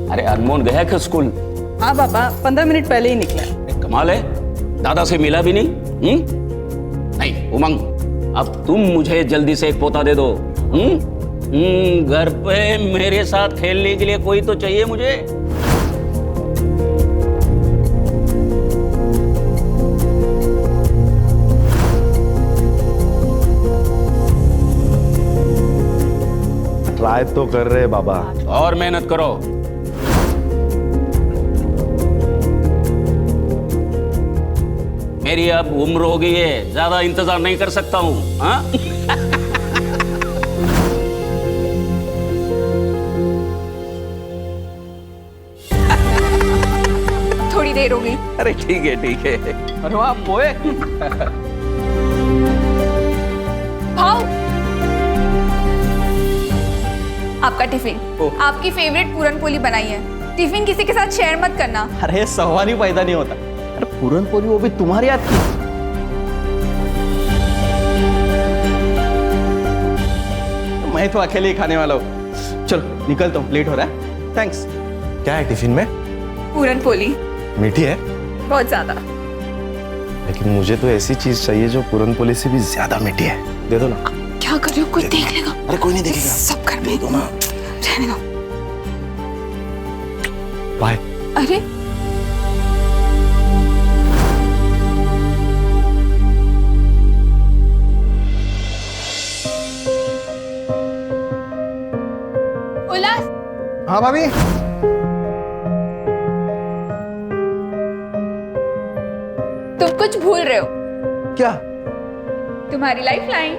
अरे अनमोल गया क्या स्कूल? हाँ बाबा, 15 मिनट पहले ही निकला। कमाल है, दादा से मिला भी नहीं। नहीं उमंग, अब तुम मुझे जल्दी से एक पोता दे दो। घर पे मेरे साथ खेलने के लिए कोई तो चाहिए मुझे। ट्राई तो कर रहे बाबा। और मेहनत करो। मेरी अब उम्र हो गई है, ज्यादा इंतजार नहीं कर सकता हूँ। हाँ? थोड़ी देर हो गई। अरे ठीक है ठीक है। अरे वाह पोए। भाव, आपका टिफिन। आपकी फेवरेट पूरन पोली बनाई है। टिफिन किसी के साथ शेयर मत करना। अरे सवाल ही पैदा नहीं होता। अरे पूरन पोली वो भी तुम्हारे हाथ की। मैं तो अकेले ही खाने वाला हूँ। चलो निकलता हूँ, लेट हो रहा है। थैंक्स। क्या है टिफिन में? पूरन पोली। मीठी है बहुत ज्यादा। लेकिन मुझे तो ऐसी चीज चाहिए जो पूरनपोली से भी ज्यादा मीठी है। दे दो ना। क्या कर रहे हो? कोई देख लेगा। अरे कोई नहीं देखेगा। सब घर में दो ना। रहने दो। बाय। अरे उल्लास, हाँ भाभी। तुम कुछ भूल रहे हो। क्या? तुम्हारी life line.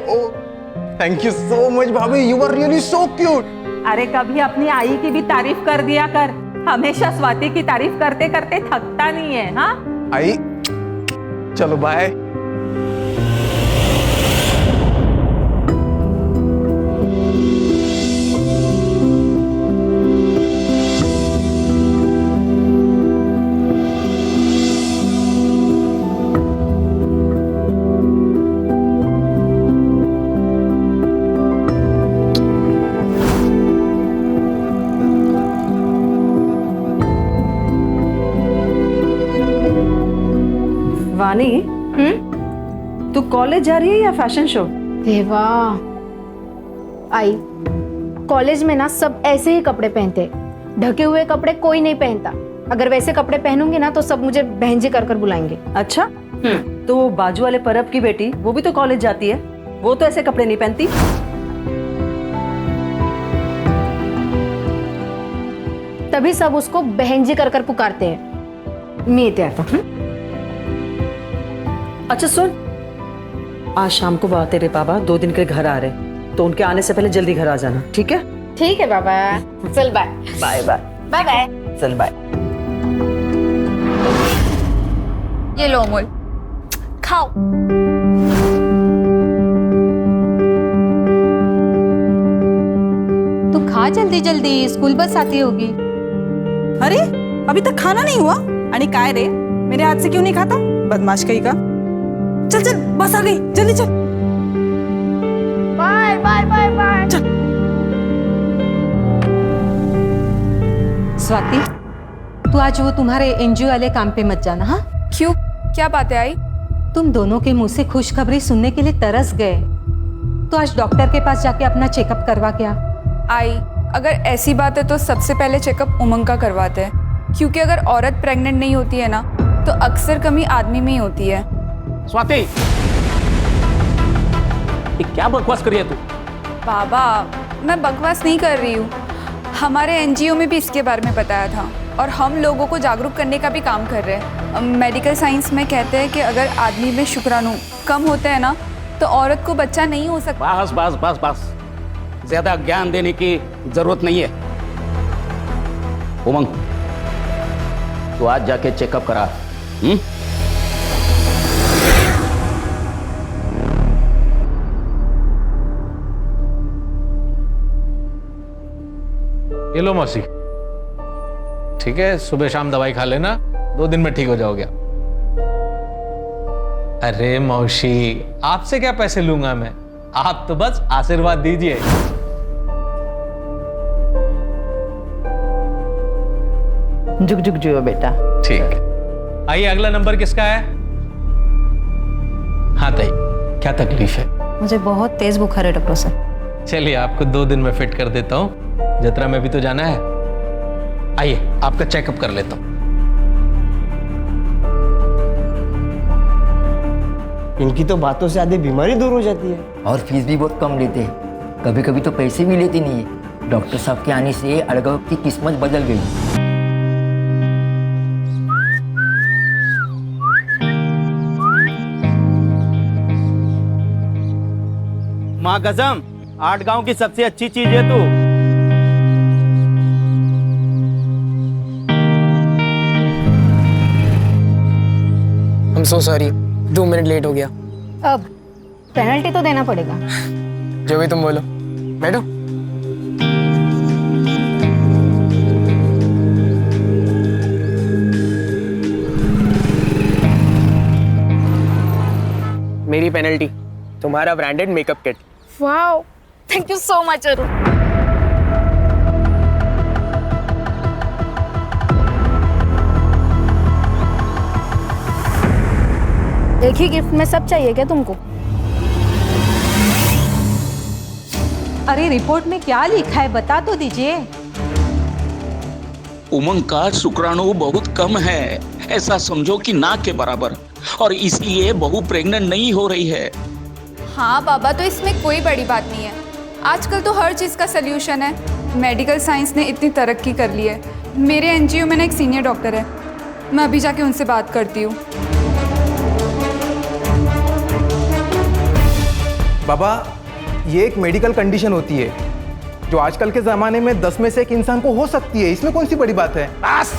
Thank you so much भाभी, you are really so cute. अरे कभी अपनी आई की भी तारीफ कर दिया कर। हमेशा स्वाति की तारीफ करते करते थकता नहीं है। हाँ आई, चलो बाय। वानी, तू कॉलेज जा रही है या फैशन शो? देवा, आई कॉलेज में ना सब ऐसे ही कपड़े पहनते, ढके हुए कपड़े कोई नहीं पहनता। अगर वैसे कपड़े पहनूंगी ना तो सब मुझे बहन जी कर बुलाएंगे। अच्छा, तो वो बाजू वाले परब की बेटी वो भी तो कॉलेज जाती है, वो तो ऐसे कपड़े नहीं पहनती। तभी सब उसको बहन जी कर पुकारते हैं। मैं तैयार। अच्छा सुन, आज शाम को तेरे पापा 2 दिन के लिए घर आ रहे, तो उनके आने से पहले जल्दी घर आ जाना, ठीक है? ठीक है बाबा, चल bye. Bye bye. Bye bye. चल बाय। ये लो अमूल, खाओ। तू खा जल्दी जल्दी, स्कूल बस आती होगी। अरे अभी तक खाना नहीं हुआ? आणि काय रे, मेरे हाथ से क्यों नहीं खाता? बदमाश कहीं का। चल चल, बस आ गई, जल्दी चल। Bye bye bye bye. चल। स्वाति, तू आज वो तुम्हारे एनजीओ वाले काम पे मत जाना। हाँ, क्यों? क्या बात है आई? तुम दोनों के मुंह से खुशखबरी सुनने के लिए तरस गए, तो आज डॉक्टर के पास जाके अपना चेकअप करवा के आ। आई, अगर ऐसी बात है तो सबसे पहले चेकअप उमंग का करवाते हैं, क्योंकि अगर औरत प्रेग्नेंट नहीं होती है ना तो अक्सर कमी आदमी में ही होती है। स्वाति, ये क्या बकवास कर रही है तू? बाबा, मैं बकवास नहीं कर रही हूँ। हमारे एनजीओ में भी इसके बारे में बताया था और हम लोगों को जागरूक करने का भी काम कर रहे हैं। मेडिकल साइंस में कहते हैं कि अगर आदमी में शुक्राणु कम होते हैं ना तो औरत को बच्चा नहीं हो सकता। बस बस बस बस, ज्यादा ज्ञान देने की जरूरत नहीं है। उमंग, तू आज जाके चेकअप करा। ये लो मौसी, ठीक है, सुबह शाम दवाई खा लेना, 2 दिन में ठीक हो जाओगे। अरे मौसी, आपसे क्या पैसे लूंगा मैं, आप तो बस आशीर्वाद दीजिए। झुक झुक जुओ बेटा। ठीक है, आइए अगला नंबर किसका है? हाँ ताई, क्या तकलीफ है? मुझे बहुत तेज बुखार है डॉक्टर साहब। चलिए आपको 2 दिन में फिट कर देता हूँ, जतरा में भी तो जाना है। आइए आपका चेकअप कर लेता हूँ। इनकी तो बातों से आधी बीमारी दूर हो जाती है। और फीस भी बहुत कम लेते हैं, कभी कभी तो पैसे भी लेते नहीं है। डॉक्टर साहब के आने से अड़गव की किस्मत बदल गई। माँ कसम, 8 गांव की सबसे अच्छी चीज है तू। I'm so sorry, 2 minute late हो गया। अब पेनल्टी तो देना पड़ेगा। जो भी तुम बोलो। बैठो। मेरी पेनल्टी, तुम्हारा branded makeup kit. Wow, thank you so much Arun. एक ही गिफ्ट में सब चाहिए क्या तुमको? अरे रिपोर्ट में क्या लिखा है बता तो दीजिए। उमंग का शुक्राणु बहुत कम है, ऐसा समझो कि ना के बराबर, और इसलिए बहू प्रेग्नेंट नहीं हो रही है। हाँ बाबा, तो इसमें कोई बड़ी बात नहीं है। आजकल तो हर चीज़ का सल्यूशन है। मेडिकल साइंस ने इतनी तरक्की कर ली है। मेरे एनजीओ में ना एक सीनियर डॉक्टर है, मैं अभी जाके उनसे बात करती हूँ। बाबा, ये एक मेडिकल कंडीशन होती है जो आजकल के ज़माने में 10 में से 1 इंसान को हो सकती है। इसमें कौन सी बड़ी बात है? बस,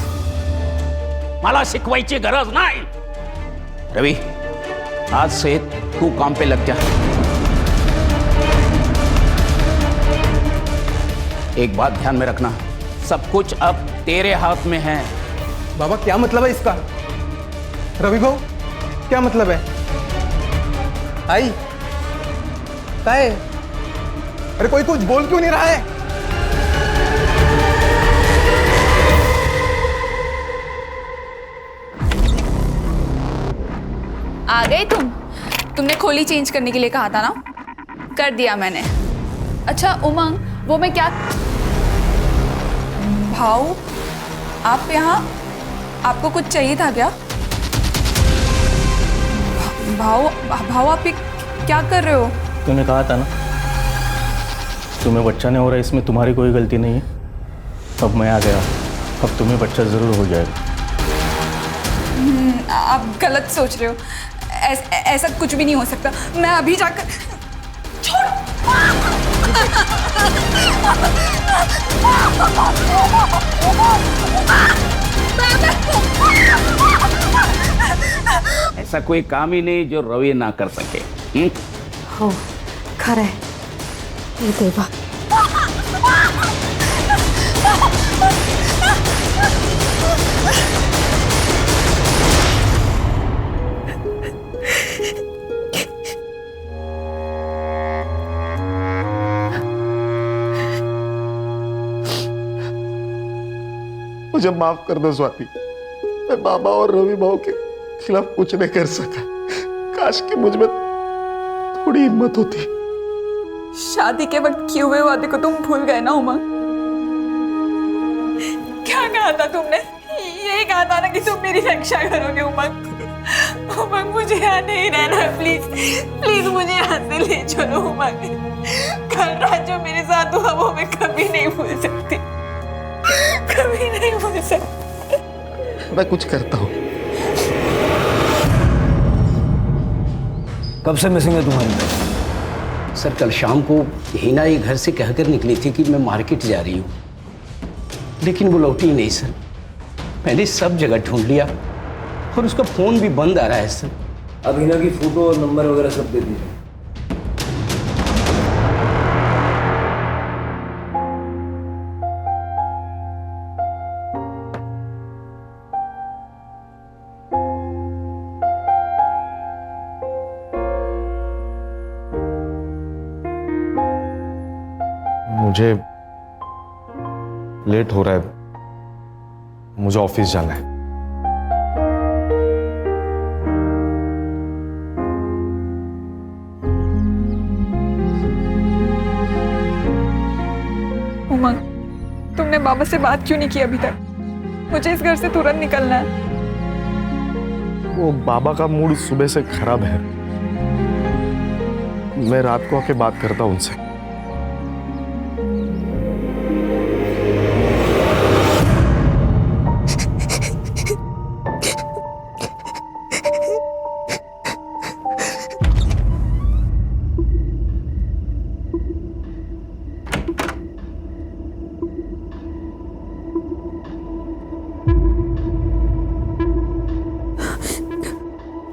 मला शिकवायची गरज नाही। रवि, आज से तू काम पे लग जा। एक बात ध्यान में रखना, सब कुछ अब तेरे हाथ में है। बाबा क्या मतलब है इसका? रवि भाऊ, क्या मतलब है? आई क्या है? अरे कोई कुछ बोल क्यों नहीं रहा है? आ गए तुमने खोली चेंज करने के लिए कहा था ना, कर दिया मैंने। अच्छा उमंग, वो मैं क्या भाऊ, आप यहाँ, आपको कुछ चाहिए था क्या? भाऊ आप ये क्या कर रहे हो? तूने कहा था ना तुम्हें बच्चा नहीं हो रहा, इसमें तुम्हारी कोई गलती नहीं है। अब मैं आ गया, अब तुम्हें बच्चा जरूर हो जाएगा। आप गलत सोच रहे हो, ऐसा कुछ भी नहीं हो सकता। मैं अभी जाकर छोड़। ऐसा कोई काम ही नहीं जो रवि ना कर सके। हो, खरं है। ये देवा। मुझे माफ कर दो स्वाति, मैं बाबा और रवि भाव के खिलाफ कुछ नहीं कर सका। काश कि मुझ में थोड़ी हिम्मत होती। शादी के वक्त किए हुए वादे को तुम भूल गए ना उमंग? क्या कहा था तुमने? यही कहा था ना कि तुम मेरी रक्षा करोगे उमंग। उमंग मुझे यहाँ नहीं रहना, प्लीज प्लीज मुझे यहाँ से ले चलो उमंग। कल रात जो मेरे साथ हुआ वो मैं कभी नहीं भूल सकती, कभी नहीं भूल सकती। मैं कुछ करता हूँ। कब से मिसिंग है तुम्हारी? सर कल शाम को हिना ये घर से कहकर निकली थी कि मैं मार्केट जा रही हूँ, लेकिन वो लौटी ही नहीं सर। मैंने सब जगह ढूंढ लिया और उसका फोन भी बंद आ रहा है सर। अब हिना की फोटो और नंबर वगैरह सब दे दीजिए। मुझे लेट हो रहा है, मुझे ऑफिस जाना है। उमंग, तुमने बाबा से बात क्यों नहीं की अभी तक? मुझे इस घर से तुरंत निकलना है। वो बाबा का मूड सुबह से खराब है। मैं रात को आके बात करता हूं उनसे।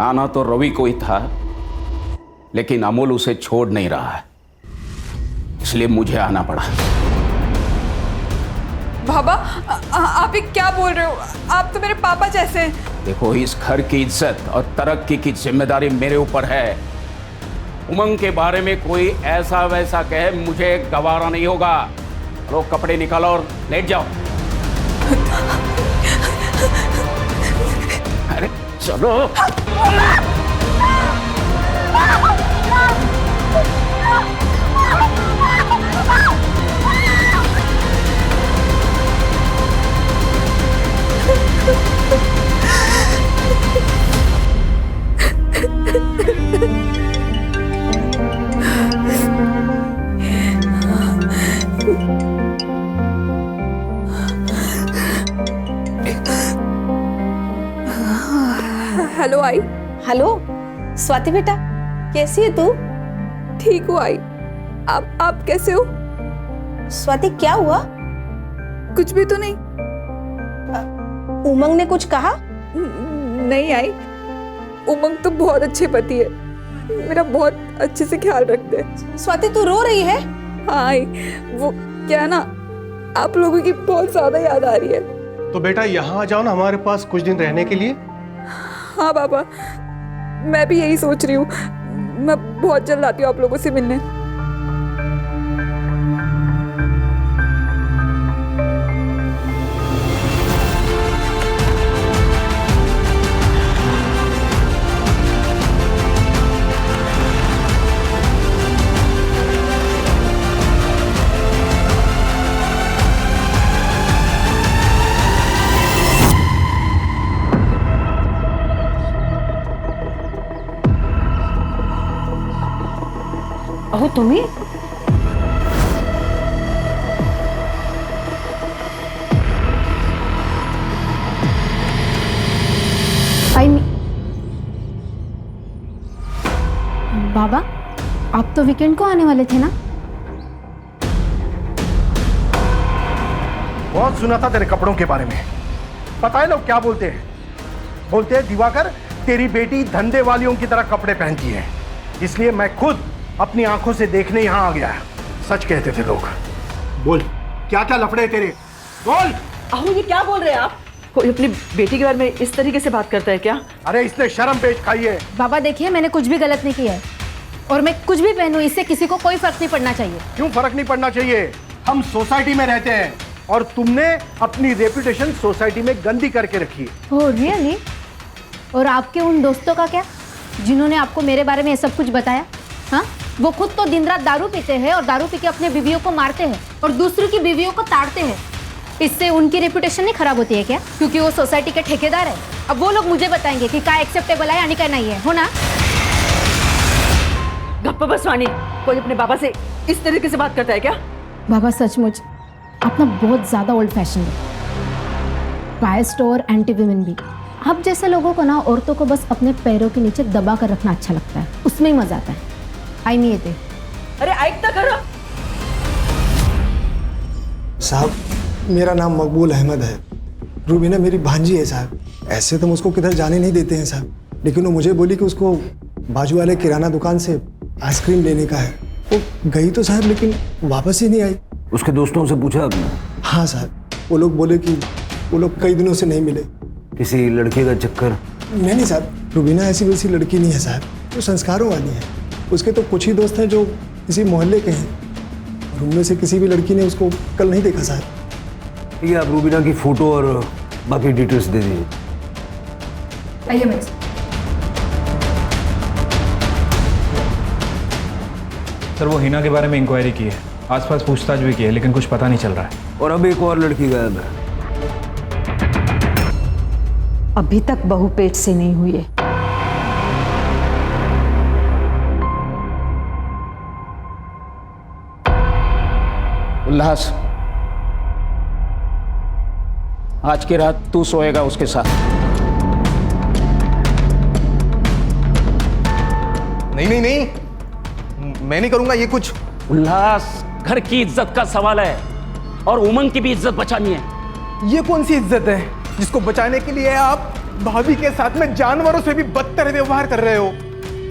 आना तो रवि को ही था, लेकिन अमोल उसे छोड़ नहीं रहा है, इसलिए मुझे आना पड़ा। बाबा, आप ये क्या बोल रहे हो? आप तो मेरे पापा जैसे हैं। देखो, इस घर की इज्जत और तरक्की की जिम्मेदारी मेरे ऊपर है। उमंग के बारे में कोई ऐसा वैसा कहे, मुझे गवारा नहीं होगा। लो, कपड़े निकालो और लेट जाओ। अरे चलो। हेलो आई। हेलो स्वाति बेटा, कैसी है तू? ठीक हूँ आई। आप कैसे हो? स्वाति क्या हुआ? कुछ भी तो नहीं। उमंग ने कुछ कहा? नहीं आई, उमंग तो बहुत अच्छे पति है, मेरा बहुत अच्छे से ख्याल रखते हैं। स्वाति तू रो रही है? हाँ आई, वो क्या ना, आप लोगों की बहुत ज्यादा याद आ रही है। तो बेटा यहाँ आ जाओ ना हमारे पास कुछ दिन रहने के लिए। हाँ बाबा, मैं भी यही सोच रही हूँ। मैं बहुत जल्द आती हूँ आप लोगों से मिलने। अहो तुम्ही? बाबा, आप तो वीकेंड को आने वाले थे ना? बहुत सुना था तेरे कपड़ों के बारे में। पता है लोग क्या बोलते हैं? बोलते हैं दिवाकर, तेरी बेटी धंधे वालियों की तरह कपड़े पहनती है, इसलिए मैं खुद अपनी आंखों से देखने यहाँ आ गया। सच कहते थे लोग। बोल, क्या क्या लफड़े तेरे? बोल। अहो ये क्या बोल रहे हैं आप? कोई अपनी बेटी के बारे में इस तरीके से बात करता है क्या? अरे इसने शर्म पेश खाई है। बाबा देखिए, मैंने कुछ भी गलत नहीं किया है और मैं कुछ भी पहनूं, इससे किसी को कोई फर्क नहीं पड़ना चाहिए। क्यों फर्क नहीं पड़ना चाहिए? हम सोसाइटी में रहते हैं और तुमने अपनी रेपुटेशन सोसाइटी में गंदी करके रखी है। Oh really? और आपके उन दोस्तों का क्या, जिन्होंने आपको मेरे बारे में ये सब कुछ बताया? हाँ, वो खुद तो दिन रात दारू पीते हैं और दारू पी के अपने बीवियों को मारते हैं और दूसरों की बीवियों को ताड़ते हैं। इससे उनकी रेपुटेशन नहीं खराब होती है क्या? क्योंकि वो सोसाइटी के ठेकेदार है। अब वो लोग मुझे बताएंगे कि क्या एक्सेप्टेबल है यानी क्या नहीं है, हो ना? गप्पा बस वाणी, कोई अपने बाबा से इस तरीके से बात करता है क्या? बाबा सचमुच आप ना बहुत ज्यादा ओल्ड फैशन है, बायस्ड और एंटी विमेन भी। आप जैसे लोगों को ना औरतों को बस अपने पैरों के नीचे दबा कर रखना अच्छा लगता है, उसमें ही मजा आता है। आई नहीं येते। अरे ऐकता करो साहब, मेरा नाम मकबूल अहमद है। रूबीना मेरी भांजी है साहब। ऐसे तो मुझको किधर जाने नहीं देते हैं साहब, लेकिन वो मुझे बोली कि उसको बाजू वाले किराना दुकान से आइसक्रीम लेने का है। वो गई तो साहब, लेकिन वापस ही नहीं आई। उसके दोस्तों से पूछा आपने? हाँ साहब, वो लोग बोले कि वो लोग कई दिनों से नहीं मिले। किसी लड़के का चक्कर? नहीं साहब, रूबीना ऐसी वैसी लड़की नहीं है साहब, वो संस्कारों वाली है। उसके तो कुछ ही दोस्त हैं जो किसी मोहल्ले के हैं, और उनमें से किसी भी लड़की ने उसको कल नहीं देखा साहब। ठीक है, आप रूबीना की फोटो और बाकी डिटेल्स दे दीजिए। आइए मेरे साथ। सर वो हिना के बारे में इंक्वायरी की है, आसपास पूछताछ भी की है, लेकिन कुछ पता नहीं चल रहा है। और अब एक और लड़की गायब है। अभी तक बहू पेट से नहीं हुई है। उल्लास, आज की रात तू सोएगा उसके साथ। नहीं नहीं नहीं, मैं नहीं करूंगा ये कुछ। उल्लास, घर की इज्जत का सवाल है और उमंग की भी इज्जत बचानी है। ये कौन सी इज्जत है जिसको बचाने के लिए आप भाभी के साथ में जानवरों से भी बदतर व्यवहार कर रहे हो?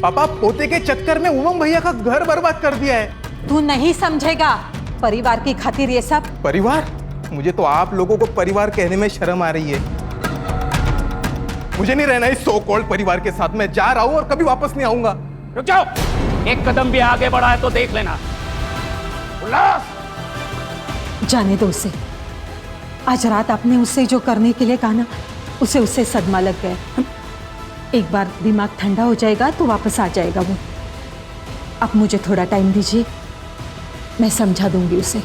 पापा पोते के चक्कर में उमंग भैया का घर बर्बाद कर दिया है। तू नहीं समझेगा, परिवार की खातिर ये सब। परिवार? मुझे तो आप लोगों को परिवार कहने में शर्म आ रही है। मुझे नहीं रहना इस सो कॉल्ड परिवार के साथ। मैं जा रहा हूं और कभी वापस नहीं आऊंगा। रुक जाओ, एक कदम भी आगे बढ़ा है तो देख लेना। उल्लास, जाने दो उसे। आज रात आपने उससे जो करने के लिए कहा ना, उसे उससे सदमा लग गया। एक बार दिमाग ठंडा हो जाएगा तो वापस आ जाएगा वो। अब मुझे थोड़ा टाइम दीजिए, मैं समझा दूंगी उसे।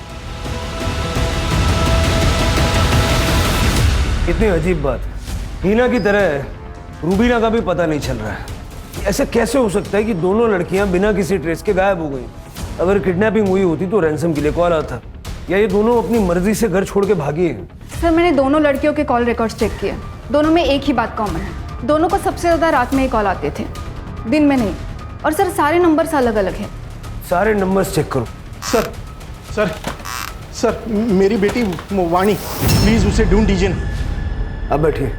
कितनी अजीब बात है, हीना की तरह रूबीना का भी पता नहीं चल रहा है। ऐसे कैसे हो सकता है कि दोनों लड़कियां बिना किसी ट्रेस के गायब हो गई? अगर किडनैपिंग हुई होती तो रैंसम के लिए कॉल आता, या ये दोनों अपनी मर्जी से घर छोड़ के भागी हैं? सर मैंने दोनों लड़कियों के कॉल रिकॉर्ड्स चेक किए, दोनों में एक ही बात कॉमन है। दोनों को सबसे ज़्यादा रात में ही कॉल आते थे, दिन में नहीं। और सर सारे नंबर्स अलग अलग हैं। सारे नंबर्स चेक करो। सर सर सर, मेरी बेटी वाणी, प्लीज उसे ढूंढ दीजिए। अब बैठिए।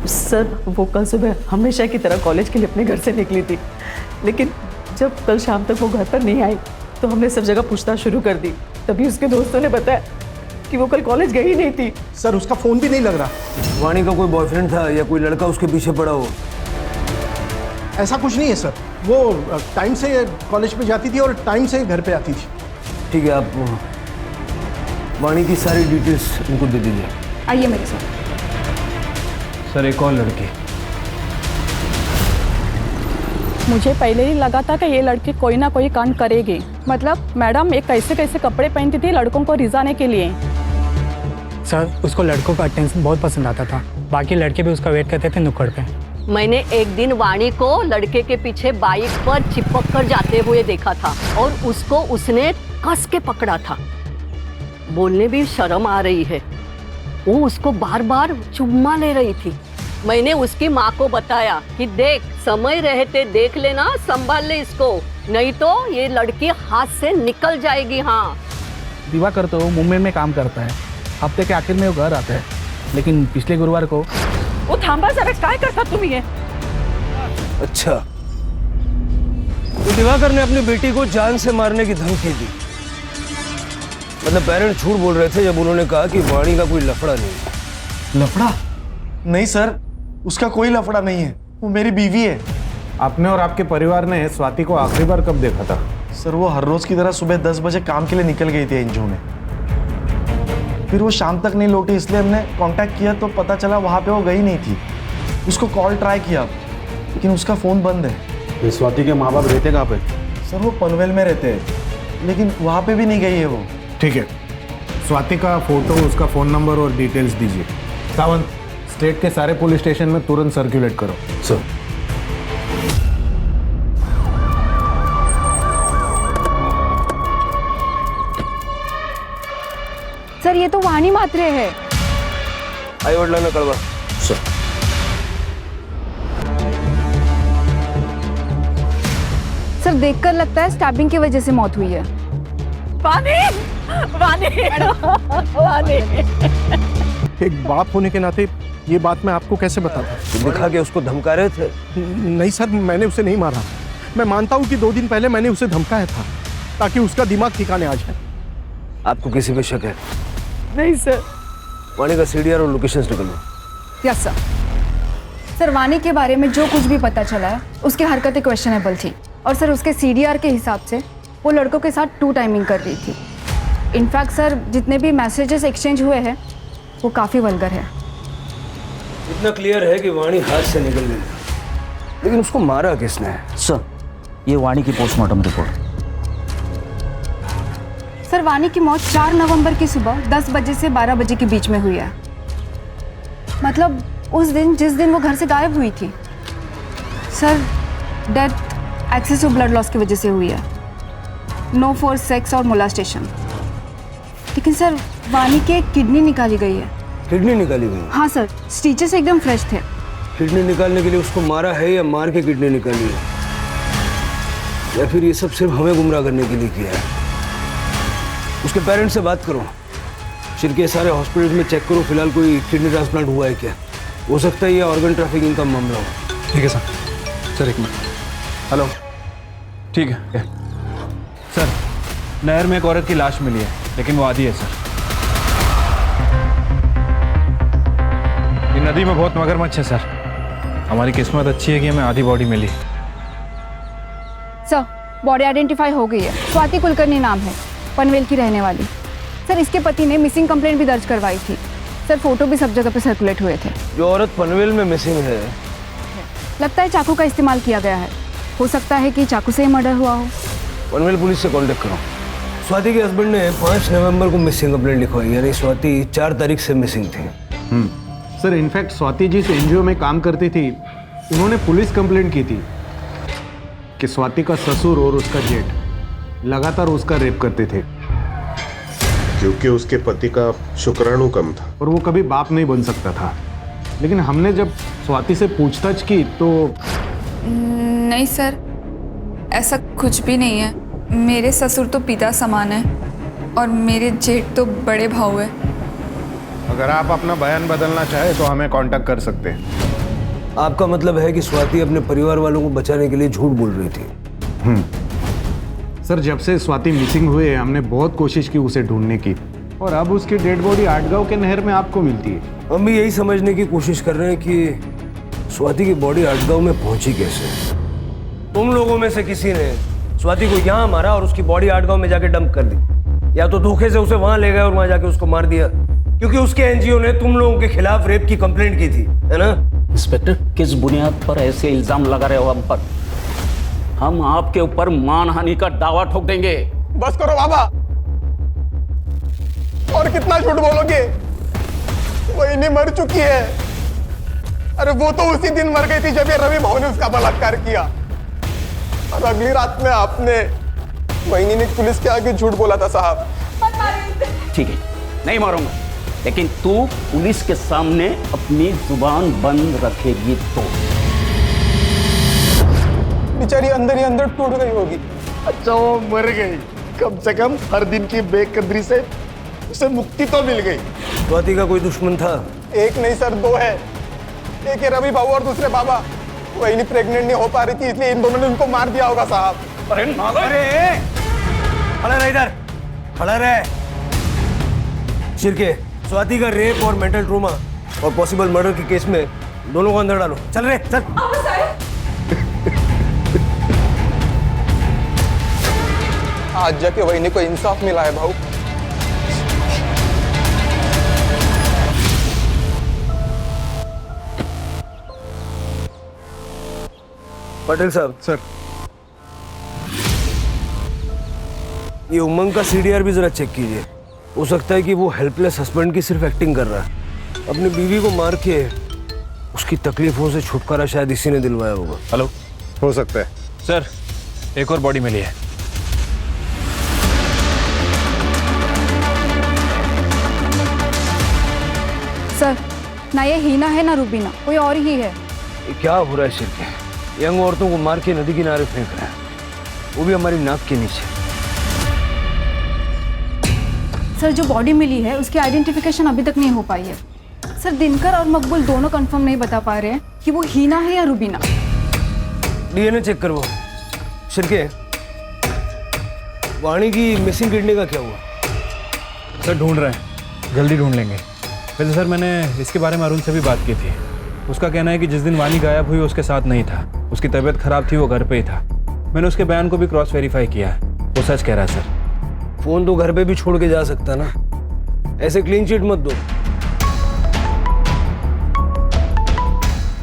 सर वो कल सुबह हमेशा की तरह कॉलेज के लिए अपने घर से निकली थी, लेकिन जब कल शाम तक वो घर पर नहीं आई तो हमने सब जगह पूछताछ शुरू कर दी। तभी उसके दोस्तों ने बताया कि वो कल कॉलेज गई नहीं थी। सर उसका फोन भी नहीं लग रहा। वाणी का कोई बॉयफ्रेंड था या कोई लड़का उसके पीछे पड़ा हो? ऐसा कुछ नहीं है सर, वो टाइम से कॉलेज पे जाती थी और टाइम से घर पे आती थी। ठीक है, आप वाणी की सारी डिटेल्स उनको दे दीजिए। आइए मेरे साथ। सर एक और लड़की। मुझे पहले ही लगा था कि ये लड़की कोई ना कोई कांड करेगी। मतलब मैडम, ये कैसे कैसे कपड़े पहनती थी लड़कों को रिझाने के लिए। सर उसको लड़कों का अटेंशन बहुत पसंद आता था, बाकी लड़के भी उसका वेट करते थे नुक्कड़ पे। मैंने एक दिन वाणी को लड़के के पीछे बाइक पर चिपक कर जाते हुए देखा था और उसको उसने कस के पकड़ा था। बोलने भी शर्म आ रही है। वो उसको बार बार चुम्मा ले रही थी। मैंने उसकी माँ को बताया कि देख, समय रहते देख लेना, संभाल ले इसको, नहीं तो ये लड़की हाथ से निकल जाएगी। हाँ, दिवाकर तो मुंबई में काम करता है, हफ्ते के आखिर में वो घर आता है, लेकिन पिछले गुरुवार को वो थांबा जरा, काय करता तुम्ही ये? अच्छा, तो दिवाकर ने अपनी बेटी को जान से मारने की धमकी दी। मतलब पेरेंट्स झूठ बोल रहे थे जब उन्होंने कहा कि वाणी का कोई लफड़ा नहीं। लफड़ा? नहीं सर, उसका कोई लफड़ा नहीं है, वो मेरी बीवी है। आपने और आपके परिवार ने स्वाति को आखिरी बार कब देखा था? सर वो हर रोज की तरह सुबह 10 बजे काम के लिए निकल गई थी एनजीओ में। फिर वो शाम तक नहीं लौटी, इसलिए हमने कांटेक्ट किया तो पता चला वहाँ पे वो गई नहीं थी। उसको कॉल ट्राई किया लेकिन उसका फ़ोन बंद है। स्वाति के माँ बाप रहते कहाँ पे? सर वो पनवेल में रहते हैं, लेकिन वहाँ पे भी नहीं गई है वो। ठीक है, स्वाति का फोटो, उसका फ़ोन नंबर और डिटेल्स दीजिए। सावंत, स्टेट के सारे पुलिस स्टेशन में तुरंत सर्कुलेट करो। सर। सर ये तो वाणी मात्रे है। आई वडिलांना कळवा। सर। सर देखकर लगता है स्टैबिंग की वजह से मौत हुई है। वाणी, वाणी, वाणी। एक बाप होने के नाते ये बात मैं आपको कैसे बताता? दिखा के उसको धमका रहे थे? नहीं सर, मैंने उसे नहीं मारा। मैं मानता हूँ कि 2 दिन पहले मैंने उसे धमकाया था ताकि उसका दिमाग ठिकाने आ जाए। आपको किसी पे शक है? नहीं सर। वाणी का सीडीआर और लोकेशंस निकलो। Yes sir. सर वाणी के बारे में जो कुछ भी पता चला है, उसकी हरकतें क्वेश्चनेबल थी और सर उसके सीडीआर के हिसाब से वो लड़कों के साथ 2 टाइमिंग कर रही थी। इनफैक्ट सर जितने भी मैसेजेस एक्सचेंज हुए हैं वो काफ़ी वल्गर है। इतना क्लियर है कि वाणी हाथ से निकल गई, लेकिन उसको मारा किसने? सर, ये वाणी की पोस्टमार्टम रिपोर्ट। सर, वाणी की मौत 4 नवंबर की सुबह 10 बजे से 12 बजे के बीच में हुई है। मतलब उस दिन जिस दिन वो घर से गायब हुई थी। Sir, death excessive blood loss की वजह से हुई है, नो फॉर सेक्स और मोलास्टेशन। लेकिन सर, वाणी के किडनी निकाली गई है। किडनी निकाली गई? हाँ सर, स्टिचेस एकदम फ्रेश थे। किडनी निकालने के लिए उसको मारा है या मार के किडनी निकाली है, या फिर ये सब सिर्फ हमें गुमराह करने के लिए किया है? उसके पेरेंट्स से बात करो, शिरके सारे हॉस्पिटल्स में चेक करो, फिलहाल कोई किडनी ट्रांसप्लांट हुआ है क्या? हो सकता है ये ऑर्गन ट्रैफिकिंग का मामला हो। ठीक है सर। एक मिनट। हेलो। ठीक है सर, नहर में एक औरत की लाश मिली है, लेकिन वो आधी है सर। ये नदी में बहुत मगरमच्छ है सर। हमारी किस्मत अच्छी है कि हमें आधी बॉडी मिली। सर, बॉडी आइडेंटिफाई हो गई है। स्वाति कुलकर्णी नाम है, पनवेल की रहने वाली। सर, इसके पति ने मिसिंग कंप्लेंट भी दर्ज करवाई थी। सर, फोटो भी सब जगह पे सर्कुलेट हुए थे। जो औरत पनवेल में मिसिंग है, लगता है चाकू का इस्तेमाल किया गया है। हो सकता है कि चाकू से ही मर्डर हुआ हो। पनवेल पुलिस से कांटेक्ट करो। स्वाति के हस्बैंड ने 5 नवंबर को मिसिंग कंप्लेंट लिखवाई, यानी स्वाति 4 तारीख से मिसिंग थी। सर, इनफैक्ट स्वाति जिस एनजीओ में काम करती थी, उन्होंने पुलिस कंप्लेंट की थी कि स्वाति का ससुर और उसका जेठ लगातार उसका रेप करते थे, क्योंकि उसके पति का शुक्राणु कम था और वो कभी बाप नहीं बन सकता था। लेकिन हमने जब स्वाति से पूछताछ की तो नहीं सर, ऐसा कुछ भी नहीं है। मेरे ससुर तो पिता समान है और मेरे जेठ तो बड़े भाऊ है। अगर आप अपना बयान बदलना चाहे तो हमें कांटेक्ट कर सकते हैं। आपका मतलब है कि स्वाति अपने परिवार वालों को बचाने के लिए झूठ बोल रही थी? सर, जब से स्वाति मिसिंग हुए हमने बहुत कोशिश की उसे ढूंढने की, और अब उसकी डेड बॉडी आटगांव के नहर में आपको मिलती है। हम भी यही समझने की कोशिश कर रहे हैं कि स्वाति की बॉडी आटगांव में पहुंची कैसे। तुम लोगों में से किसी ने स्वाति को यहाँ मारा और उसकी बॉडी आटगांव में जाके डंप कर दी, या तो धोखे से उसे वहां ले गए और वहां जाके उसको मार दिया, क्योंकि उसके एनजीओ ने तुम लोगों के खिलाफ रेप की कंप्लेंट की थी, है ना? इंस्पेक्टर, किस बुनियाद पर ऐसे इल्जाम लगा रहे हो हम पर? हम आपके ऊपर मानहानि का दावा ठोक देंगे। बस करो बाबा, और कितना झूठ बोलोगे? वही मर चुकी है। अरे वो तो उसी दिन मर गई थी जब ये रवि भाऊ ने उसका बलात्कार किया, और अगली रात में आपने वही ने पुलिस के आगे झूठ बोला था साहब। ठीक है, नहीं मारूंगा, लेकिन तू पुलिस के सामने अपनी जुबान बंद रखेगी तो। बेचारी अंदर ही अंदर टूट गई होगी। अच्छा, वो मर गई, कम से कम हर दिन की बेकदरी से उसे मुक्ति तो मिल गई। स्वाति का कोई दुश्मन था? एक नहीं सर, 2 है। एक है रवि बाबू और दूसरे बाबा। वही नहीं प्रेग्नेंट नहीं हो पा रही थी, इसलिए इन दोनों ने उनको मार दिया होगा साहब। अरे खड़ा रहे, इधर खड़ा रहे। शिरके, स्वाति का रेप और मेंटल ट्रोमा और पॉसिबल मर्डर के केस में दोनों को अंदर डालो। चल रे, चल। आज जाके वही को इंसाफ मिला है भाऊ। पटेल साहब। सर, ये उमंग का सीडीआर भी जरा चेक कीजिए। हो सकता है कि वो हेल्पलेस हस्बैंड की सिर्फ एक्टिंग कर रहा है। अपनी बीवी को मार के उसकी तकलीफों से छुटकारा शायद इसी ने दिलवाया होगा। हेलो, हो सकता है। सर, एक और बॉडी मिली है। सर, ना ये हीना है ना रूबीना, कोई और ही है। ये क्या हो रहा है शिरके? यंग औरतों को मार के नदी किनारे फेंक रहे हैं, वो भी हमारी नाक के नीचे। सर, जो बॉडी मिली है उसकी आइडेंटिफिकेशन अभी तक नहीं हो पाई है। सर, दिनकर और मकबूल दोनों कंफर्म नहीं बता पा रहे हैं कि वो हीना है या रूबीना। डीएनए चेक करवाओ। शिरके, वाणी की मिसिंग किडनी का क्या हुआ? सर, ढूंढ रहे हैं, जल्दी ढूंढ लेंगे। वैसे सर, मैंने इसके बारे में अरुण से भी बात की थी। उसका कहना है कि जिस दिन वाणी गायब हुई उसके साथ नहीं था, उसकी तबीयत खराब थी, वो घर पे ही था। मैंने उसके बयान को भी क्रॉस वेरीफाई किया है, वो सच कह रहा है सर। फोन तो घर पे भी छोड़ के जा सकता ना, ऐसे क्लीन चिट मत दो।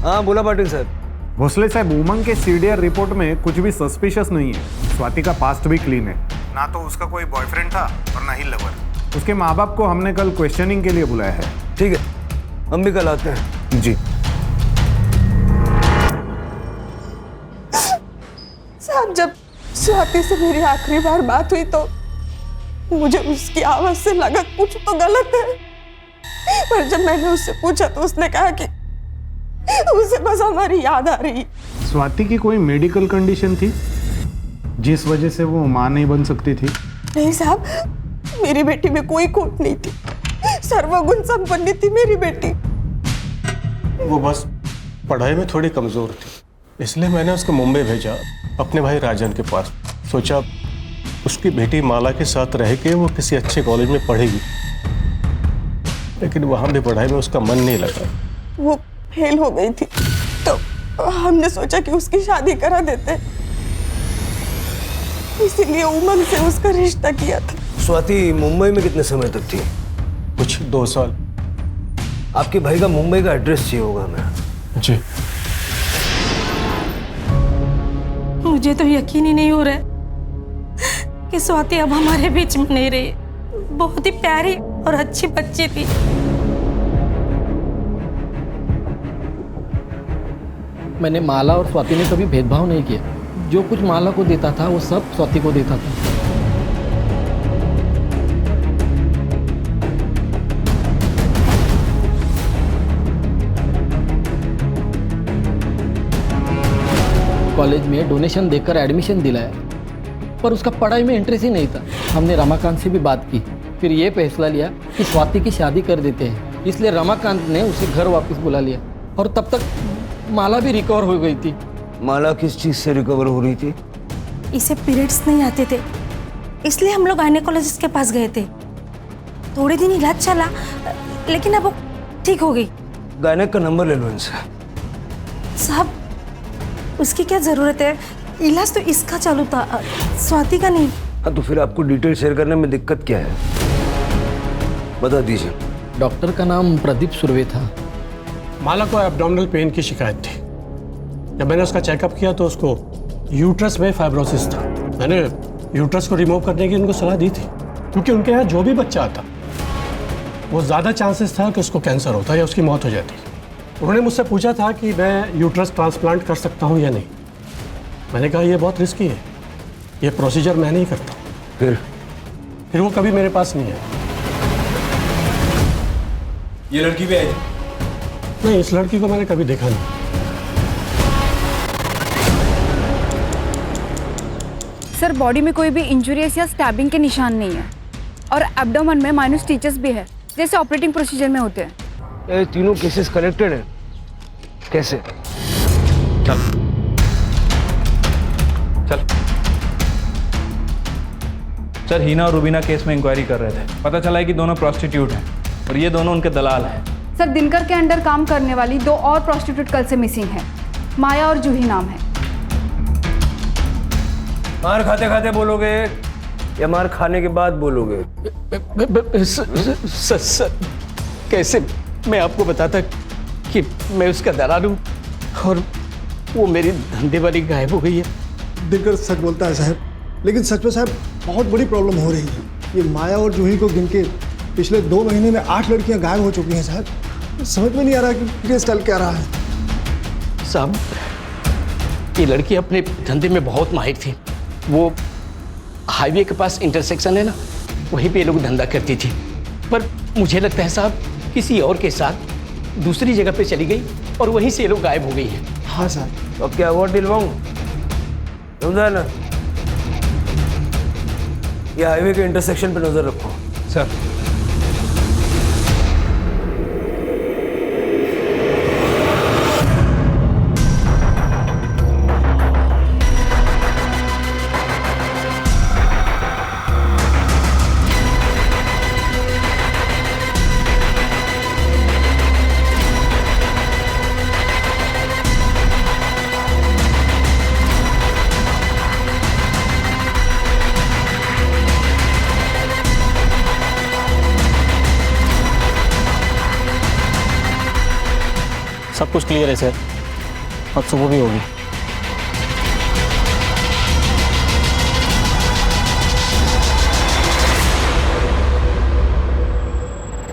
हाँ बोला पाटिल साहब। भोसले साहब, उमंग के सीडीआर रिपोर्ट में कुछ भी सस्पिशियस नहीं है। स्वाति का पास्ट भी क्लीन है, ना तो उसका कोई बॉयफ्रेंड था और ना ही लवर। उसके माँ बाप को हमने कल क्वेश्चनिंग के लिए बुलाया है। ठीक है, हम भी कल आते हैं। जी साहब, जब स्वाति से मेरी आखिरी बार बात हुई तो मुझे उसकी आवाज से लगा कुछ तो गलत है, पर जब मैंने उससे पूछा तो उसने कहा कि उसे बस हमारी याद आ रही। स्वाति की कोई मेडिकल कंडीशन थी जिस वजह से वो मां नहीं बन सकती थी? नहीं साहब, मेरी बेटी में कोई खोट नहीं थी, सर्वगुण संपन्न थी मेरी बेटी। वो बस पढ़ाई में थोड़ी कमजोर थी, इसलिए मैंने उसको मुंबई भेजा अपने भाई राजन के पास। सोचा उसकी बेटी माला के साथ रह के वो किसी अच्छे कॉलेज में पढ़ेगी, लेकिन वहां भी पढ़ाई में उसका मन नहीं लगा। वो फेल हो गई थी तो हमने सोचा कि उसकी शादी करा देते, इसीलिए उमंग से उसका रिश्ता किया था। स्वाति मुंबई में कितने समय तक थी? कुछ 2 साल। आपके भाई का मुंबई का एड्रेस चाहिए होगा मैं। जी। मुझे तो यकीन ही नहीं हो रहा है कि स्वाति अब हमारे बीच में नहीं रही। बहुत ही प्यारी और अच्छी बच्ची थी। मैंने माला और स्वाति में कभी भेदभाव नहीं किया। जो कुछ माला को देता था वो सब स्वाति को देता था। कॉलेज में डोनेशन देकर एडमिशन दिलाया, पर उसका पढ़ाई में इंटरेस्ट ही नहीं था। हमने रमाकांत से भी बात की, फिर ये फैसला लिया कि स्वाति की शादी कर देते हैं। इसलिए रमाकांत ने उसे घर वापस बुला लिया और तब तक माला भी रिकवर हो गई थी। माला किस चीज से रिकवर हो रही थी? इसे पीरियड्स नहीं आते थे, इसलिए हम लोग गायनेकोलॉजिस्ट के पास गए थे। थोड़े दिन इलाज चला, लेकिन अब वो ठीक हो गई। गायनेक का नंबर ले लो इनसे। साहब, उसकी क्या जरूरत है? इलाज तो इसका चालू था, स्वाति का नहीं। हाँ, तो फिर आपको डिटेल शेयर करने में दिक्कत क्या है, बता दीजिए। डॉक्टर का नाम प्रदीप सुर्वे था। माला को एब्डोमिनल पेन की शिकायत थी। जब मैंने उसका चेकअप किया तो उसको यूट्रस में फाइब्रोसिस था। मैंने यूट्रस को रिमूव करने की उनको सलाह दी थी, क्योंकि उनके यहाँ जो भी बच्चा आता वो ज़्यादा चांसेस था कि उसको कैंसर होता या उसकी मौत हो जाती। उन्होंने मुझसे पूछा था कि मैं यूट्रस ट्रांसप्लांट कर सकता हूँ या नहीं। मैंने कहा यह बहुत रिस्की है, ये प्रोसीजर मैं नहीं करता। फिर वो कभी मेरे पास नहीं आया। ये लड़की भी आई? नहीं, इस लड़की को मैंने कभी देखा नहीं। सर, बॉडी में कोई भी इंजुरीज या स्टैबिंग के निशान नहीं है और एब्डोमेन में माइनस स्टिचेस भी है, जैसे ऑपरेटिंग प्रोसीजर में होते हैं। ये तीनों केसेस कनेक्टेड हैं? कैसे? चल चल। सर, हीना और रुबीना केस में इंक्वायरी कर रहे थे। पता चला है कि दोनों प्रॉस्टिट्यूट हैं और ये दोनों उनके दलाल हैं। सर, दिनकर के अंडर काम करने वाली 2 और प्रॉस्टिट्यूट कल से मिसिंग है। माया और जूही नाम है। मार खाते खाते बोलोगे या मार खाने के बाद बोलोगे? सर, कैसे मैं आपको बताता कि मैं उसका दलाल हूँ और वो मेरी धंधे वाली गायब हो गई है। दिनकर सच बोलता है साहब, लेकिन सच में साहब बहुत बड़ी प्रॉब्लम हो रही है। ये माया और जूही को गिन के पिछले 2 महीने में 8 लड़कियां गायब हो चुकी हैं साहब। समझ में नहीं आ रहा कि ये स्टाइल क्या रहा है। साहब, ये लड़की अपने धंधे में बहुत माहिर थी। वो हाईवे के पास इंटरसेक्शन है ना, वहीं पे ये लोग धंधा करती थी। पर मुझे लगता है साहब किसी और के साथ दूसरी जगह पे चली गई और वहीं से ये लोग गायब हो गई हैं। हाँ साहब। अब क्या अवार्ड दिलवाऊं? समझा ना? ये हाईवे के इंटरसेक्शन पे नजर रखो। सर। सब कुछ क्लियर है सर, अब सुबह भी होगी।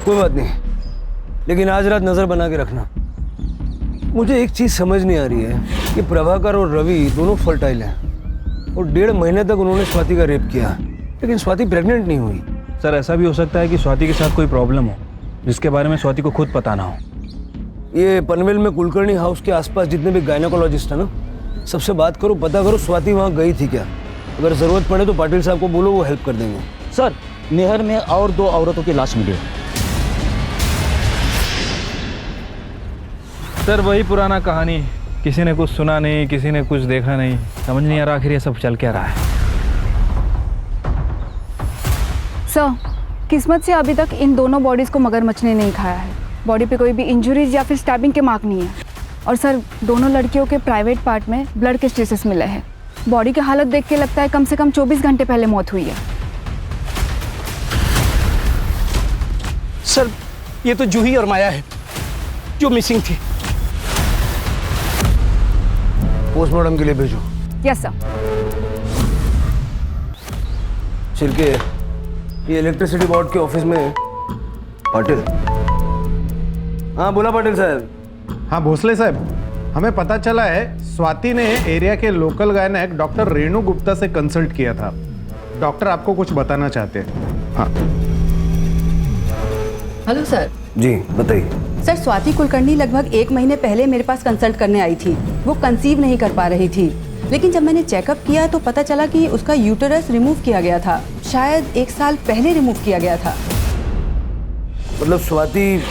कोई बात नहीं, लेकिन आज रात नजर बना के रखना। मुझे एक चीज समझ नहीं आ रही है कि प्रभाकर और रवि दोनों फर्टाइल हैं और 1.5 महीने तक उन्होंने स्वाति का रेप किया, लेकिन स्वाति प्रेग्नेंट नहीं हुई। सर ऐसा भी हो सकता है कि स्वाति के साथ कोई प्रॉब्लम हो जिसके बारे में स्वाति को खुद पता ना हो। ये पनवेल में कुलकर्णी हाउस के आसपास जितने भी गायनेकोलॉजिस्ट हैं ना, सबसे बात करो, पता करो स्वाति वहाँ गई थी क्या। अगर जरूरत पड़े तो पाटिल साहब को बोलो, वो हेल्प कर देंगे। सर नहर में और 2 औरतों की लाश मिली है। सर वही पुराना कहानी, किसी ने कुछ सुना नहीं, किसी ने कुछ देखा नहीं, समझ नहीं आ रहा आखिर ये सब चल क्या रहा है। सर किस्मत से अभी तक इन दोनों बॉडीज़ को मगरमच्छ ने नहीं खाया है। बॉडी पे कोई भी इंजरीज या फिर स्टैबिंग के मार्क नहीं है। और सर दोनों लड़कियों के प्राइवेट पार्ट में ब्लड के स्ट्रेसेस मिले हैं। बॉडी की हालत देख के लगता है कम से कम 24 घंटे पहले मौत हुई है। सर ये तो जूही और माया है जो मिसिंग थी। पोस्टमार्टम के लिए भेजो। Yes sir. छिलके, ये इलेक्ट्रिसिटी बोर्ड के ऑफिस में पाटिल। हाँ बोला पाटिल साहब। हाँ भोसले साहब, हमें पता चला है स्वाति ने एरिया के local gynaec doctor Renu Gupta से कंसल्ट किया था। डॉक्टर आपको कुछ बताना चाहते हैं। हाँ हेलो सर। जी बताइए। सर स्वाति कुलकर्णी लगभग 1 महीने पहले मेरे पास कंसल्ट करने आई थी। वो कंसीव नहीं कर पा रही थी, लेकिन जब मैंने चेकअप किया तो पता चला कि उसका यूटेरस रिमूव किया गया था। शायद 1 साल पहले रिमूव किया गया था। मतलब स्वाति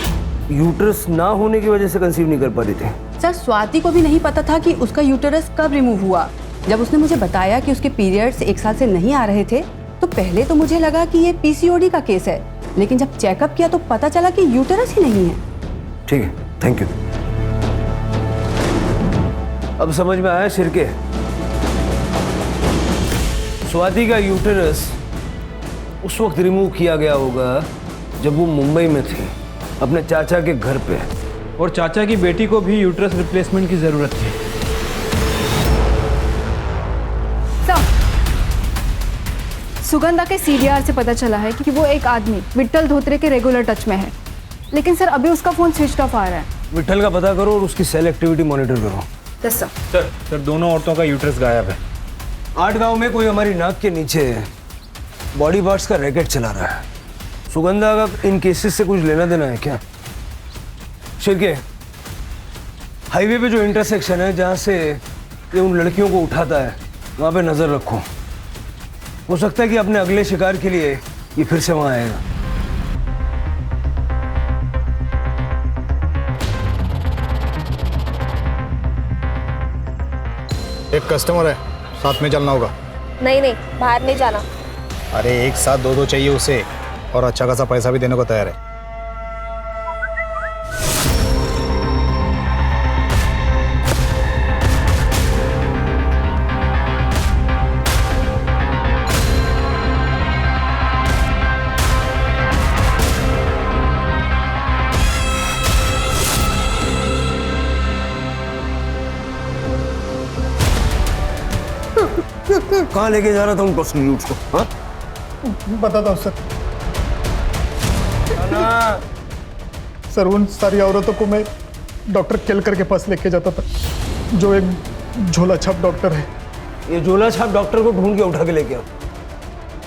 यूटेरस ना होने की वजह से कंसीव नहीं कर पा रही थी? सर स्वाति को भी नहीं पता था कि उसका यूटेरस कब रिमूव हुआ। जब उसने मुझे बताया कि उसके पीरियड्स 1 साल से नहीं आ रहे थे तो पहले तो मुझे लगा कि ये पीसीओडी का केस है, लेकिन जब चेकअप किया तो पता चला कि यूटेरस ही नहीं है। ठीक है, थैंक यू। अब समझ में आया शिरके, स्वाति का यूटेरस उस वक्त रिमूव किया गया होगा जब वो मुंबई में थी अपने चाचा के घर पे, और चाचा की बेटी को भी यूट्रस रिप्लेसमेंट की जरूरत थी। सुगंधा के सीडीआर से पता चला है कि वो एक आदमी विट्ठल धोत्रे के रेगुलर टच में है, लेकिन सर अभी उसका फोन स्विच ऑफ आ रहा है। विट्ठल का पता करो और उसकी सेल एक्टिविटी मॉनिटर करो। Yes sir. सर दोनों औरतों का यूट्रस गायब है। 8 गांव में कोई हमारी नाक के नीचे बॉडी पार्ट्स का रैकेट चला रहा है। सुगंधा का इन केसेस से कुछ लेना देना है क्या? शिरके, हाईवे पे जो इंटरसेक्शन है जहाँ से ये उन लड़कियों को उठाता है, वहाँ पे नजर रखो। हो सकता है कि अपने अगले शिकार के लिए ये फिर से वहाँ आएगा। एक कस्टमर है, साथ में चलना होगा। नहीं नहीं, बाहर नहीं जाना। अरे एक साथ 2 चाहिए उसे, और अच्छा खासा पैसा भी देने को तैयार है। कहाँ लेके जा रहा था उन प्रोस्टिट्यूट्स को? हाँ बताता हूँ सर। सर उन सारी औरतों को मैं डॉक्टर केलकर के पास लेके जाता था, जो एक झोला छाप डॉक्टर है। ये झोला छाप डॉक्टर को ढूंढ के उठा के लेके आओ।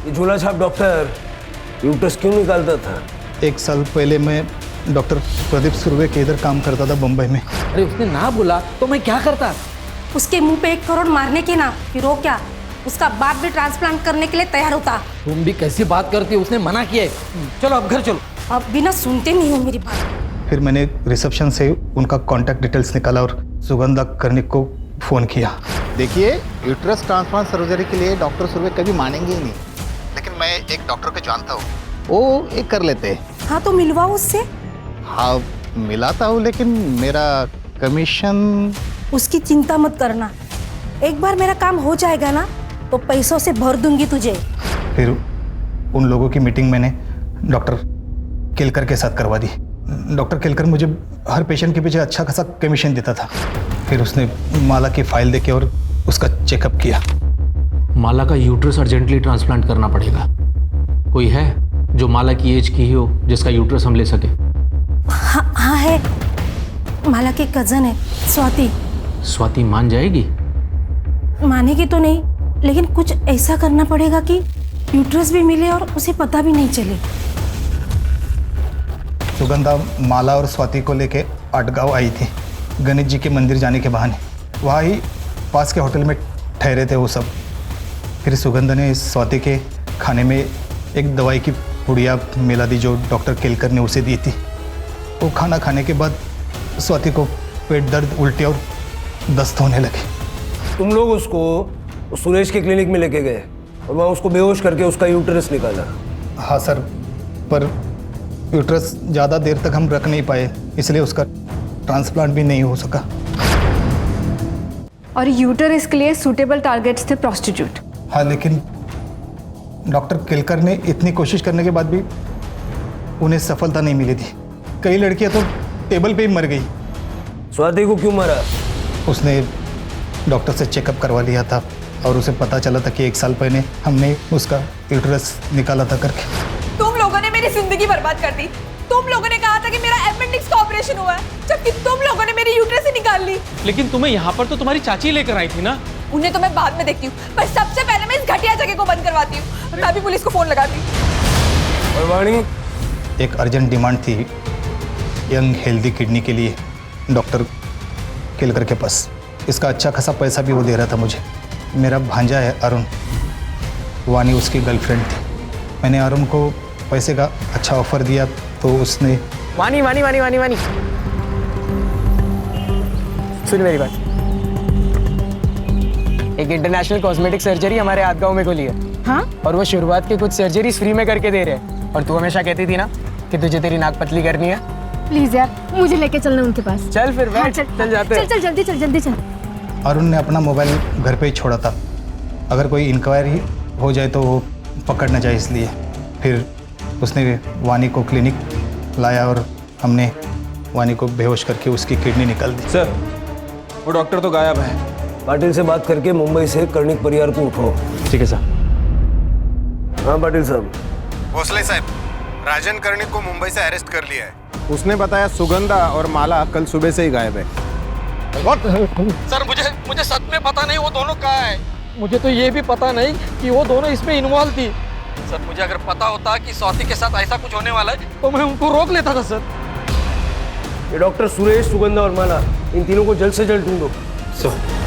ये झोला छाप डॉक्टर यूट्रस क्यों निकालता था? 1 साल पहले मैं डॉक्टर प्रदीप सुर्वे के इधर काम करता था बम्बई में। अरे उसने ना बोला तो मैं क्या करता? उसके मुंह पे 1 करोड़ मारने के ना, फिर वो क्या, उसका बाप भी ट्रांसप्लांट करने के लिए तैयार होता। तुम भी कैसी बात करती हो? उसने मना किया है। चलो अब घर चलो। अब बिना सुनते नहीं हो मेरी बात। फिर मैंने रिसेप्शन से उनका कॉन्टैक्ट डिटेल्स निकाला और सुगंधा कर्णिक को फोन किया। देखिए, यूट्रस ट्रांसप्लांट सर्जरी के लिए डॉक्टर सुर्वे कभी मानेंगे ही नहीं, लेकिन मैं एक डॉक्टर को जानता हूँ, वो एक कर लेते हैं। हाँ तो मिलवाओ उससे। हाँ मिलाता हूँ, लेकिन मेरा कमीशन। उसकी चिंता मत करना, एक बार मेरा काम हो जाएगा ना तो पैसों से भर दूंगी तुझे। फिर उन लोगों की मीटिंग मैंने डॉक्टर केलकर के साथ करवा दी। डॉक्टर केलकर मुझे हर पेशेंट के पीछे अच्छा खासा कमीशन देता था। फिर उसने माला की फाइल देके और उसका चेकअप किया। माला का यूट्रस अर्जेंटली ट्रांसप्लांट करना पड़ेगा। कोई है जो माला की एज की ही हो जिसका यूट्रस हम ले सके? हाँ है, माला की कजन है स्वाति। स्वाति मान जाएगी? मानेगी तो नहीं, लेकिन कुछ ऐसा करना पड़ेगा कि यूट्रस भी मिले और उसे पता भी नहीं चले। सुगंधा माला और स्वाति को लेके आटगांव आई थी गणेश जी के मंदिर जाने के बहाने। वहाँ ही पास के होटल में ठहरे थे वो सब। फिर सुगंधा ने स्वाति के खाने में एक दवाई की पुड़िया मिला दी जो डॉक्टर केलकर ने उसे दी थी। वो खाना खाने के बाद स्वाति को पेट दर्द, उल्टी और दस्त होने लगे। तुम लोग उसको सुरेश के क्लिनिक में लेके गए और वहाँ उसको बेहोश करके उसका यूट्रस निकाला? हाँ सर, पर यूट्रस ज़्यादा देर तक हम रख नहीं पाए, इसलिए उसका ट्रांसप्लांट भी नहीं हो सका। और यूटरस के लिए सूटेबल टारगेट्स थे प्रोस्टिट्यूट। हाँ, लेकिन डॉक्टर केलकर ने इतनी कोशिश करने के बाद भी उन्हें सफलता नहीं मिली थी। कई लड़कियां तो टेबल पे ही मर गई। स्वाति को क्यों मारा? उसने डॉक्टर से चेकअप करवा लिया था और उसे पता चला था कि 1 साल पहले हमने उसका यूट्रस निकाला था करके। तुम लोगों ने मेरी जिंदगी बर्बाद कर दी। तुम लोगों ने कहा था कि मेरा अपेंडिक्स का ऑपरेशन हुआ है, जबकि तुम लोगों ने मेरी यूट्रस ही निकाल ली। लेकिन तुम्हें यहाँ पर तो तुम्हारी चाची लेकर आई थी ना? उन्हें तो मैं बाद में देखती हूँ, पर सबसे पहले मैं इस घटिया जगह को बंद करवाती हूँ। मैं भी पुलिस को फोन लगाती हूँ। और वाणी, एक अर्जेंट डिमांड थी यंग हेल्दी किडनी के लिए डॉक्टर केलकर के पास। इसका अच्छा खासा पैसा भी वो दे रहा था मुझे। मेरा भांजा है अरुण, वानी उसकी गर्लफ्रेंड थी। मैंने अरुण को पैसे का अच्छा ऑफर दिया तो उसने वानी वानी वानी वानी वानी सुन मेरी बात। एक इंटरनेशनल कॉस्मेटिक सर्जरी हमारे आदगांव में खोली है। हाँ? और वो शुरुआत के कुछ सर्जरीज फ्री में करके दे रहे हैं। और तू हमेशा कहती थी ना कि तुझे तेरी नाक पतली करनी है। प्लीज यार, मुझे लेके चलना उनके पास। चल फिर बैठ। हाँ, चल जाते हैं। चल जल्दी चल जल्दी चल। अरुण ने अपना मोबाइल घर पे ही छोड़ा था, अगर कोई इंक्वायरी हो जाए तो वो पकड़ न जाए, इसलिए। फिर उसने वानी को क्लिनिक लाया और हमने वानी को बेहोश करके उसकी किडनी निकाल दी। सर, वो डॉक्टर तो गायब है। पाटिल से बात करके मुंबई से कर्णिक परिवार को उठाओ। ठीक है सर। हाँ पाटिल साहब। भोसले साहब, राजन कर्णिक को मुंबई से अरेस्ट कर लिया है। उसने बताया सुगंधा और माला कल सुबह से ही गायब है। सर मुझे सच में पता नहीं वो दोनों कहाँ है। मुझे तो ये भी पता नहीं कि वो दोनों इसमें इन्वॉल्व थी। सर मुझे अगर पता होता कि स्वाति के साथ ऐसा कुछ होने वाला है तो मैं उनको रोक लेता था सर। ये डॉक्टर सुरेश, सुगंधा और माला, इन तीनों को जल्द से जल्द ढूंढो। सर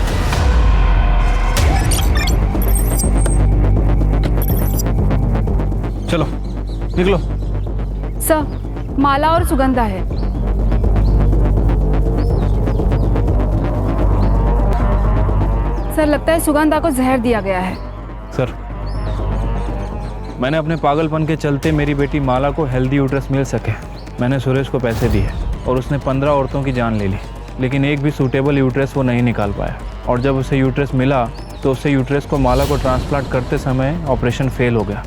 चलो निकलो। सर, माला और सुगंधा है। सर लगता है सुगंधा को जहर दिया गया है। सर, मैंने अपने पागलपन के चलते मेरी बेटी माला को हेल्दी यूट्रस मिल सके, मैंने सुरेश को पैसे दिए और उसने 15 औरतों की जान ले ली, लेकिन एक भी सूटेबल यूट्रस वो नहीं निकाल पाया। और जब उसे यूट्रस मिला तो उससे यूट्रस को माला को ट्रांसप्लांट करते समय ऑपरेशन फेल हो गया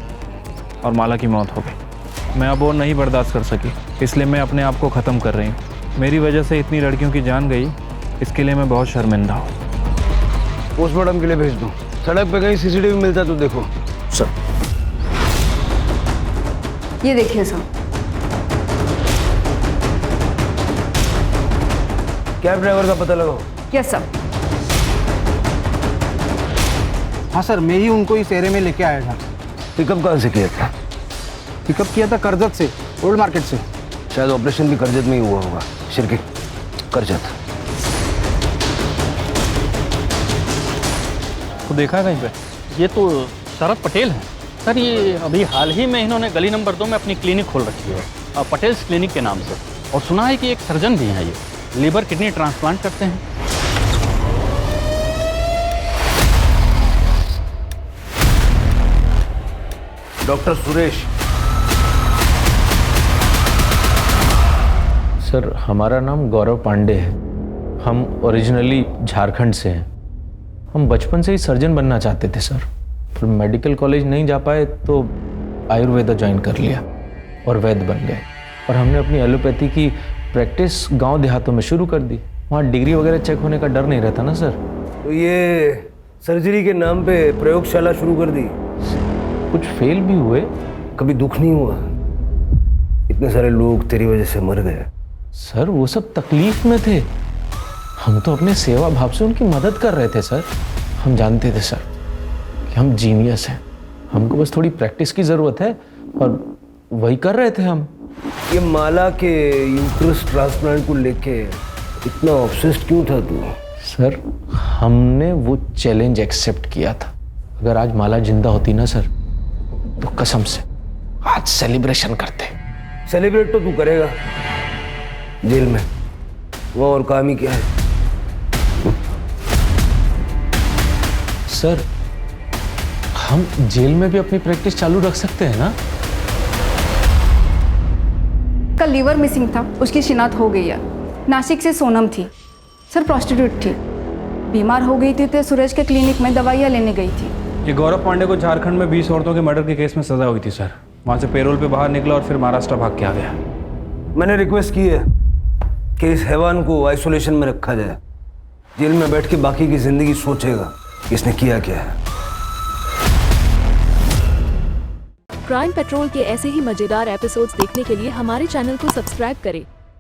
और माला की मौत हो गई। मैं अब और नहीं बर्दाश्त कर सकी, इसलिए मैं अपने आप को ख़त्म कर रही हूँ। मेरी वजह से इतनी लड़कियों की जान गई, इसके लिए मैं बहुत शर्मिंदा हूँ। पोस्टमार्टम के लिए भेज दो। सड़क पे कहीं सीसीटीवी मिलता तो देखो। सर ये देखिए सर। कैब ड्राइवर का पता लगाओ। Yes sir. हाँ सर, मैं ही उनको इस एरिया में लेके आया था। पिकअप कहाँ से किया था? पिकअप किया था करजत से, ओल्ड मार्केट से। शायद ऑपरेशन भी करजत में ही हुआ होगा। शिरके करजत। तो देखा है कहीं पे? ये तो शरद पटेल है सर। ये अभी हाल ही में इन्होंने गली नंबर 2 में अपनी क्लिनिक खोल रखी है, पटेल्स क्लिनिक के नाम से। और सुना है कि एक सर्जन भी हैं, ये लीवर किडनी ट्रांसप्लांट करते हैं। डॉक्टर सुरेश। सर, हमारा नाम गौरव पांडे है। हम ओरिजिनली झारखंड से हैं। हम बचपन से ही सर्जन बनना चाहते थे सर, पर मेडिकल कॉलेज नहीं जा पाए तो आयुर्वेदा ज्वाइन कर लिया और वैद्य बन गए। और हमने अपनी एलोपैथी की प्रैक्टिस गांव देहातों में शुरू कर दी। वहाँ डिग्री वगैरह चेक होने का डर नहीं रहता ना सर। तो ये सर्जरी के नाम पे प्रयोगशाला शुरू कर दी? कुछ फेल भी हुए। कभी दुख नहीं हुआ? इतने सारे लोग तेरी वजह से मर गए। सर वो सब तकलीफ में थे, हम तो अपने सेवा भाव से उनकी मदद कर रहे थे सर। हम जानते थे सर कि हम जीनियस हैं, हमको बस थोड़ी प्रैक्टिस की ज़रूरत है और वही कर रहे थे हम। ये माला के यूट्रस ट्रांसप्लांट को लेके इतना ऑब्सेस्ड क्यों था तू? सर हमने वो चैलेंज एक्सेप्ट किया था। अगर आज माला जिंदा होती ना सर, तो कसम से आज सेलिब्रेशन करते। सेलिब्रेट तो तू करेगा जेल में, वो और काम ही क्या है? सर हम जेल में भी अपनी प्रैक्टिस चालू रख सकते हैं ना? कल लीवर मिसिंग था, उसकी शिनाख्त हो गई है। नासिक से सोनम थी सर, प्रोस्टिट्यूट थी, बीमार हो गई थी तो सुरेश के क्लिनिक में दवाइयाँ लेने गई थी। ये गौरव पांडे को झारखंड में 20 औरतों के मर्डर के केस में सजा हुई थी सर। वहाँ से पेरोल पे बाहर निकला और फिर महाराष्ट्र भाग के आ गया। मैंने रिक्वेस्ट की है कि इस हैवान को आइसोलेशन में रखा जाए। जेल में बैठ के बाकी की जिंदगी सोचेगा कि इसने किया क्या है। क्राइम पेट्रोल के ऐसे ही मजेदार एपिसोड्स देखने के लिए हमारे चैनल को सब्सक्राइब करें